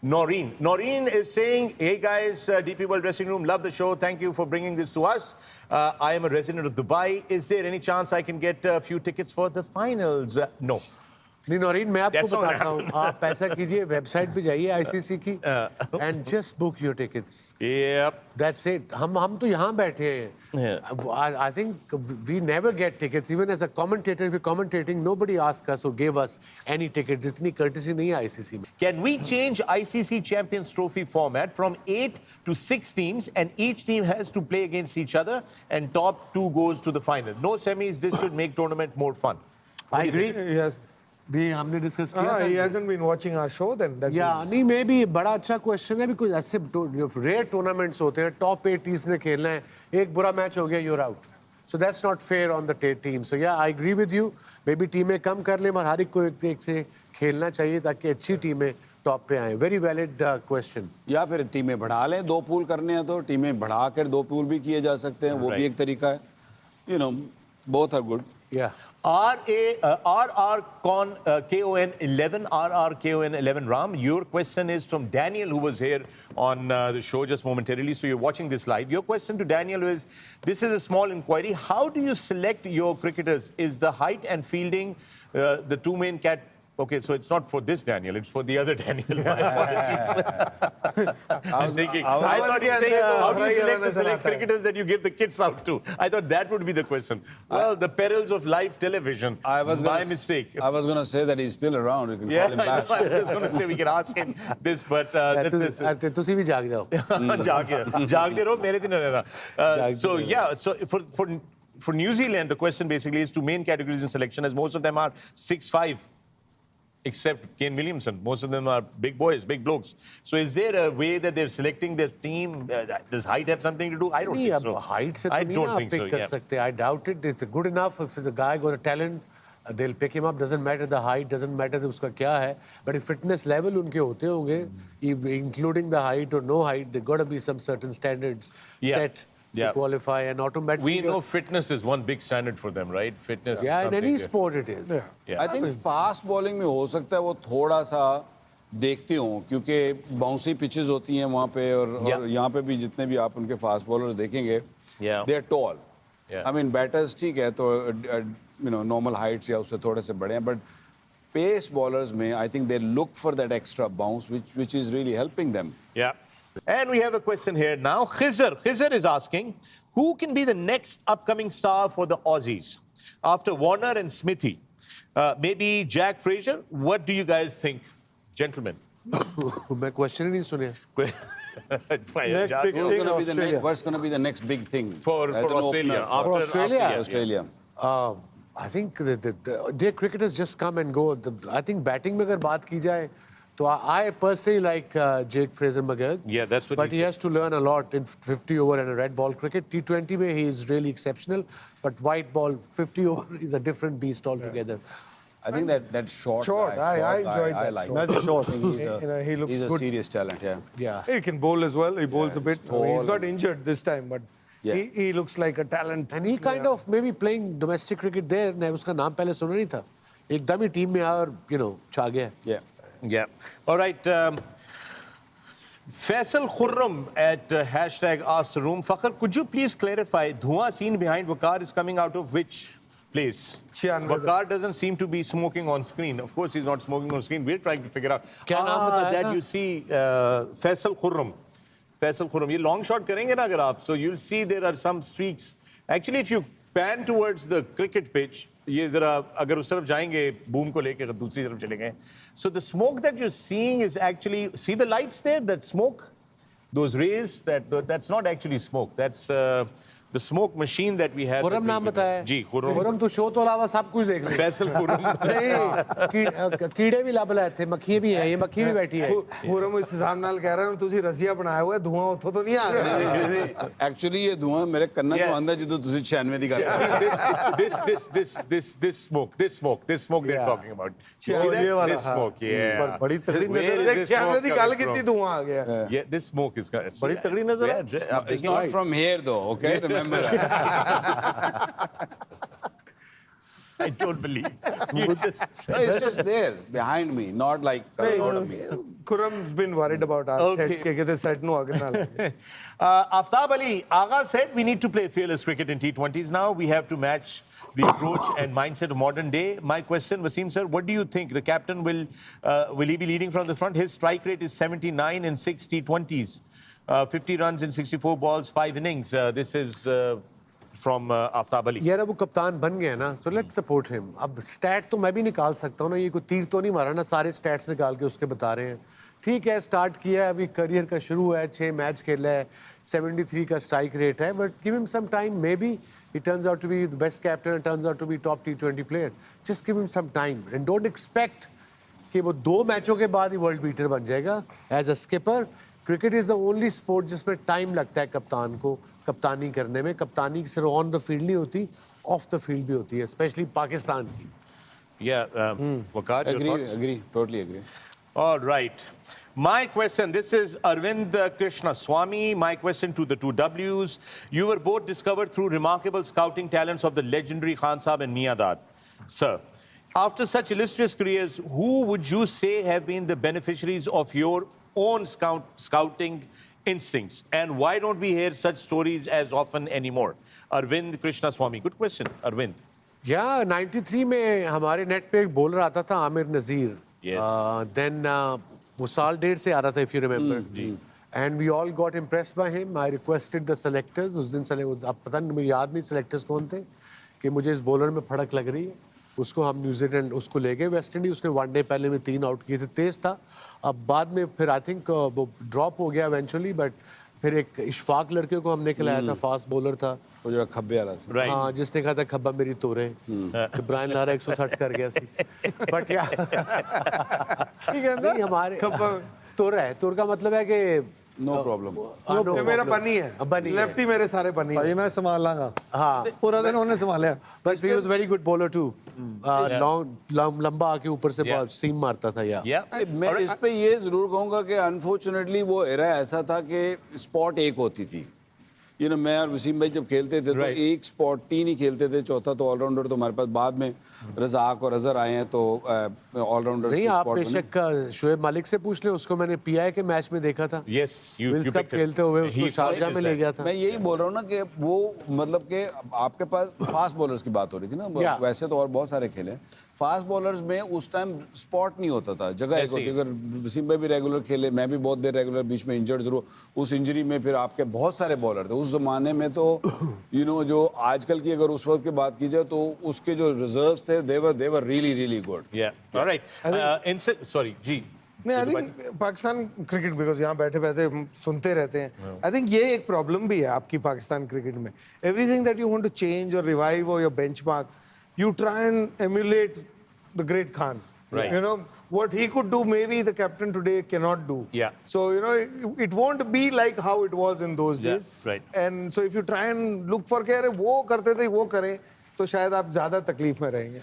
Noreen is saying, hey guys, DP World Dressing Room, love the show. Thank you for bringing this to us. I am a resident of Dubai. Is there any chance I can get a few tickets for the finals? No. नहीं नौरीन मैं आपको बताता हूँ आप ऐसा कीजिए website पे जाइए आईसीसी की and just book your tickets that's it हम तो यहाँ बैठे हैं I think we never get tickets even as a commentator we commentating nobody ask us और गिव अस एनी टिकट जितनी कर्टेसी नहीं है आईसीसी में can we change ICC champions trophy format from 8 to 6 teams and each team has to play against each other and top 2 goes to the final? No semis. This should make tournament more fun. I agree. Yes. भी हमने discuss किया he hasn't been watching our show then. नहीं मे भी बड़ा अच्छा question है भी कुछ ऐसे रेयर टूर्नामेंट्स होते हैं टॉप 8 टीम्स ने खेलना है एक बुरा मैच हो गया you're out so that's not fair on the team so yeah I agree with you maybe टीमें कम कर लें हर एक को एक से खेलना चाहिए ताकि अच्छी टीमें टॉप पे आए वेरी वैलिड क्वेश्चन या फिर टीमें बढ़ा लें 2 पूल करने हैं तो टीमें बढ़ाकर 2 पूल भी किए जा सकते हैं वो भी एक तरीका है you know both are good या RRKON 11 Ram. Your question is from Daniel, who was here on the show just momentarily. So you're watching this live. Your question to Daniel is: this is a small inquiry. How do you select your cricketers? Is the height and fielding the two main Okay, so it's not for this Daniel, it's for the other Daniel. My apologies. I'm thinking, I thought you were saying, how do you select cricketers that you give the kids out to? I thought that would be the question. Well, the perils of live television. My mistake. I was going to say that he's still around. You can call him back. I was just going to say we can ask him this, but तुसी भी जाग जाओ. जागते रहो, मेरे दिन रहना. So yeah, so for New Zealand, the question basically is 2 main categories in selection, as most of them are 6'5". Except Kane Williamson. Most of them are big boys, big blokes. So is there a way that they're selecting their team? Does height have something to do? I don't think so. Height se I don't think so, yeah. I doubt it. It's good enough. If the guy got a talent, they'll pick him up. Doesn't matter the height, doesn't matter uska kya hai. But if fitness level unke hote honge, including the height or no height, there got to be some certain standards set. To qualify and automatically. We know fitness is one big standard for them, right? Fitness. Yeah, in any sport it is. I think fast bowling में हो सकता है वो थोड़ा सा देखते हो क्योंकि बाउंसी पिचेस होती हैं वहाँ पे और यहाँ पे भी जितने भी आप उनके फास्ट बॉलर्स देखेंगे they are tall. I mean batters ठीक है तो you know normal heights या उससे थोड़े से बड़े हैं but pace bowlers में I think they look for that extra bounce which is really helping them. Yeah. And we have a question here now. Khizr is asking, who can be the next upcoming star for the Aussies? After Warner and Smithy. Maybe Jack Fraser? What do you guys think? Gentlemen. मैं question ही नहीं सुने. What's going to be the next big thing? For Australia. For Australia? Australia. I think their cricketers just come and go. I think batting में अगर बात की जाए So I personally like Jake Fraser-McGurk. Yeah, that's what. But he has to learn a lot in 50 over and a red ball cricket. T20 mein he is really exceptional, but white ball 50 over is a different beast altogether. I think that short guy, I enjoyed that. I like That's a short. He looks good. He's a serious talent. Yeah. He can bowl as well. He bowls a bit. He's got injured this time, but he looks like a talent. And he kind of maybe playing domestic cricket there. मैं उसका नाम पहले सुना नहीं था. एकदम ही team में आया और छा गया. Yeah. All right. Faisal Khurram at hashtag Ask the Room. Fakhar, could you please clarify, Dhua scene behind Waqar is coming out of which place? Waqar doesn't seem to be smoking on screen. Of course, he's not smoking on screen. We're trying to figure out. That you see Faisal Khurram. Faisal Khurram. You long shot karenge na agar aap. So you'll see there are some streaks. Actually, if you pan towards the cricket pitch, ये जरा अगर उस तरफ जाएंगे boom को लेके दूसरी तरफ चले गए so the smoke that you're seeing is actually see the lights there that smoke those rays that's not actually smoke that's the smoke machine that we have Khurram नाम बताया जी खुर्रम तो शो तो अलावा सब कुछ देख ले फैसल खुर्रम कीड़े भी लब लाए थे मक्खियां भी हैं ये मक्खी भी बैठी है खुर्रम इस हिसाब नाल कह रहा हूं तुसी रसिया बनाया हुआ है धुआं उठो तो नहीं आ रहा एक्चुअली ये धुआं मेरे कन्ना तो आंदा जदों तुसी 96 दी कर this smoke they're talking about ये वाला this smoke yeah बड़ी तगड़ी नजर 96 दी गल कितनी धुआं आ गया yeah this smoke is बड़ी तगड़ी नजर है it's not from here though okay I don't believe. It's just there behind me, not like out of me. Khurram's been worried about our Okay. set. कि कहते set नु आगे ना लगे. Aftab Ali, Agha said we need to play fearless cricket in T20s now. We have to match the approach and mindset of modern day. My question, Wasim sir, what do you think? The captain will he be leading from the front? His strike rate is 79 in 6 T20s. 50 runs in 64 balls, 5 innings. This is from Aftab Ali. यार अब वो कप्तान बन गया ना, so let's support him. अब stat तो मैं भी निकाल सकता हूँ ना, ये कोई तीर तो नहीं मारा ना, सारे स्टैट्स निकाल के उसके बता रहे हैं. ठीक है, स्टार्ट किया है, अभी करियर का शुरू है, 6 मैच खेला है, 73 का स्ट्राइक रेट है, but give him some time, maybe he turns out to be the best captain and turns out to be top T20 player. Just give him some time and don't expect कि वो 2 मैचों के बाद ही world beater बन जाएगा. As a skipper, cricket is the only sport जिसमें time लगता है कप्तान को कप्तानी करने में. कप्तानी सिर्फ ऑन द फील्ड नहीं होती, ऑफ द फील्ड भी होती है, स्पेशली पाकिस्तान की. Yeah, Waqar, your thoughts? agree, totally agree. All right. My question, this is Arvind Krishna Swami. My question to the two Ws. You were both discovered through remarkable scouting talents of the legendary Khan Saab and Miadad. Sir, after such illustrious careers, who would you say have been the beneficiaries of your own scouting instincts? And why don't we hear such stories as often anymore? Arvind Krishna Swami. Good question, Arvind. या 93 में हमारे net पे एक bowler आता था, आमिर नज़ीर. Then वो साल 1.5 से आ रहा था, if you remember. And we all got impressed by him. I requested the selectors, उस दिन अब पता नहीं, मुझे याद नहीं सेलेक्टर्स कौन थे, कि मुझे इस बॉलर में फड़क लग रही है. उसको हम न्यूजीलैंड उसको ले गए वेस्ट इंडीज. उसने 1 डे पहले में 3 आउट किए थे, तेज था. अब बाद में फिर आई थिंक वो ड्रॉप हो गया इवेंचुअली, बट फिर एक इशफाक लड़के को हमने खिलाया था, फास्ट बॉलर था वो जो खब्बे वाला था. Right. हाँ, जिसने कहा था खब्बा मेरी तोरे. ब्रायन लारा 160 कर गया सी. बट या ठीक है ना, हमारे तुर है. तुर का मतलब है कि नो प्रॉब्लम. ये मेरा बनी है, बनी है. लेफ्टी मेरे सारे बनी है. भाई मैं संभाल लांगा. हाँ, पूरा दिन उन्होंने संभाला. बस he was very good bowler too. Long लंबा आके ऊपर से सीम मारता था. या मैं इस पे ये जरूर कहूंगा कि अनफॉर्चुनेटली वो एरा ऐसा था कि स्पॉट एक होती थी. मैं और वसीम भाई जब खेलते थे तो एक स्पॉट 3 ही खेलते थे, चौथा तो ऑलराउंडर. तो हमारे पास बाद में रज़ाक और अजहर आए हैं, तो ऑलराउंडर नहीं, आप बेशक शुएब मालिक से पूछ लें, उसको मैंने पीआई के मैच में देखा था. Yes, you Wills cup picked it. खेलते हुए उसको He शारजा में ले गया था. मैं यही बोल रहा हूँ ना कि वो मतलब कि आपके पास फास्ट बॉलर्स की बात हो रही थी ना. वैसे तो और बहुत सारे खेले. फास्ट बॉलर्स में उस टाइम स्पॉट नहीं होता था, जगह एक होती. अगर वसीम भाई भी रेगुलर खेले, मैं भी बहुत देर रेगुलर, बीच में इंजर्ड जरूर. उस इंजरी में फिर आपके बहुत सारे बॉलर थे उस जमाने में. तो जो आजकल की अगर उस वक्त की बात की जाए तो उसके जो रिजर्व्स थे, they were really good. Yeah. All right. Sorry, जी. नहीं, I think Pakistan cricket, because यहाँ बैठे बैठे हम सुनते रहते हैं, आई थिंक ये एक प्रॉब्लम भी है आपकी पाकिस्तान क्रिकेट में. Everything that you want to change और रिवाइव और your benchmark, you try and emulate the great Khan. Right. What he could do, maybe the captain today cannot do. Yeah. So, it won't be like how it was in those days. Right. And so if you try and look for, कि अरे वो करते थे वो करें, तो शायद आप ज़्यादा तकलीफ में रहेंगे.